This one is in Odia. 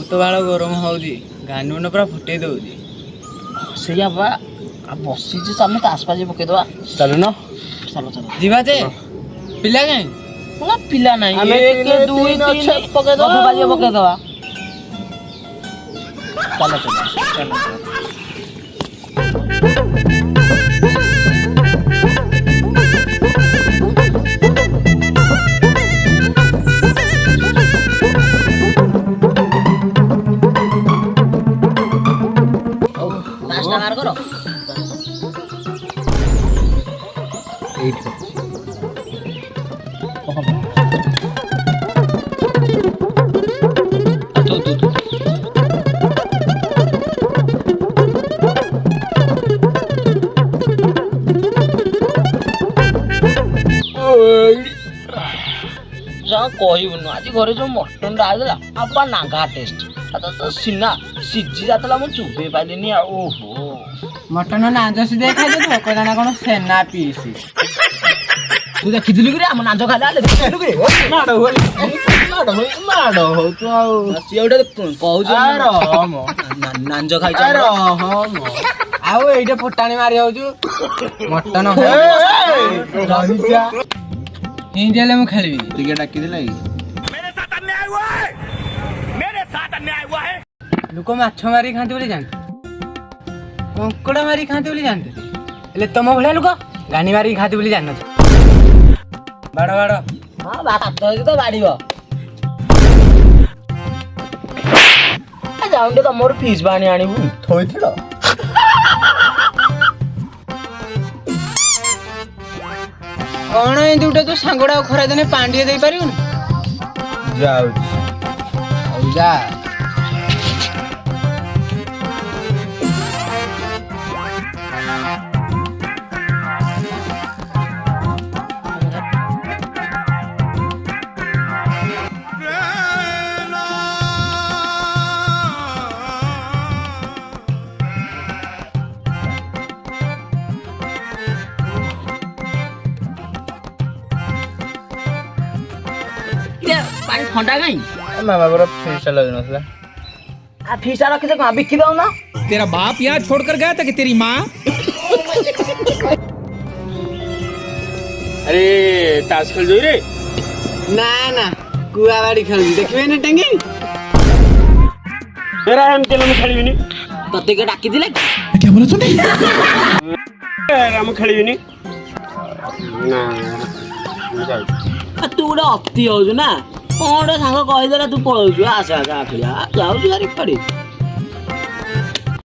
ବହୁତ ବାଳ ଗରମ ହଉଛି ଗାଣ୍ଡୁନ ପୁରା ଫୁଟେଇ ଦଉଛି। ସେଇଆ ବା ବସିଛି ଚାଲୁନ ତାସ ପାଜି ପକେଇଦବା। ଚାଲୁନ ଚାଲ ଚାଲ ଯିବା ଯେ ପିଲା କାହିଁ ପିଲା ନାହିଁ ଆମେ 1 2 3 ପକେଇଦବା ପକେଇଦବା। ଚାଲ ଚାଲ ଚାଲ नाश्ता मार करो ଏଇଠି कहबुन आज घरे जो मटन आइला आपा नागा टेस्ट तो सीना सीझी जाता मुझे चुभे पाइलिनी। ओहो ମଟନ ନାଞ୍ଜ ସିଝେଇ ଖାଇଦେଲୁ କହିଲା ନା କଣ ସେନା ପିଇସି। तू देखिलु कि हम नांज खाइला देखिलु कि ମାଡ଼ ହଉଛୁ ଆଉ ସିଏ ଗୋଟେ କହୁଛି ନାंज ଖାଇଛ ଆଉ ଏଇଟା ଫୁଟାଣି ମାରି ହଉଛୁ ମଟନ ଏମିତି ହେଲେ ମୁଁ ଖେଳିବି। ଟିକେ ଡାକିଦେଲା କି ଲୋକ ମାଛ ମାରି ଖାଆନ୍ତି ବୋଲି ଜାଣିଛୁ, କଙ୍କଡ଼ା ମାରି ଖାଆନ୍ତି ବୋଲି ଜାଣିଛୁ, ହେଲେ ତମ ଭଳିଆ ଲୋକ ଗାନି ମାରିକି ଖାଆନ୍ତି ବୋଲି ଜାଣିନଥିବ। ବାଡ଼ ବାଡ଼ ହଁ ଭାତ ହେଇଛି ତ ବାଡ଼ିବ ଯାଉଁଟେ ତମର ଫିସ୍ ପାଣି ଆଣିବୁ ଥୋଇଥିଲ କଣ ଏମିତି ଗୋଟେ ତୁ ସାଙ୍ଗଟା ଖରା ଦିନେ ପାଣି ଟିକେ ଦେଇପାରିବୁନି? ଯାଉଛି ହଉ ଯା। ପାଣି ଥଣ୍ଡା କାଇଁ ମାମା ପରା ଫ୍ରିଜଟା ଲଗେଇ ନଥିଲା। ଫିସଟା ରଖିଦେ କଣ ବିକି ଦଉନ? तेरा बाप यहाँ छोड़कर गया था कि तेरी माँ? ଆରେ ତାସ ଖେଳ ଯୋଉ ରେ ନା ନା କୁଆ ବାଡ଼ି ଖେଳୁଛି ଦେଖିବେ ନା ଟେଙ୍ଗି ଏରା ଏମିତି ହେଲେ ମୁଁ ଖେଳିବିନି। ତତେ କିଏ ଡାକିଥିଲେ କି? क्या बोला तूने? ଏରା ମୁଁ ଖେଳିବିନି। ନା ମୁଁ ଯାଉଛି। ତୁ ଗୋଟେ ଅତି ହଉଛୁ ନା କଣ ଗୋଟେ ସାଙ୍ଗ କହିଦେଲା ତୁ ପଳଉଛୁ ଆସ ଆସ ଖେଳିଆ ଯାଉଛୁ ଭାରି କୁଆଡେ?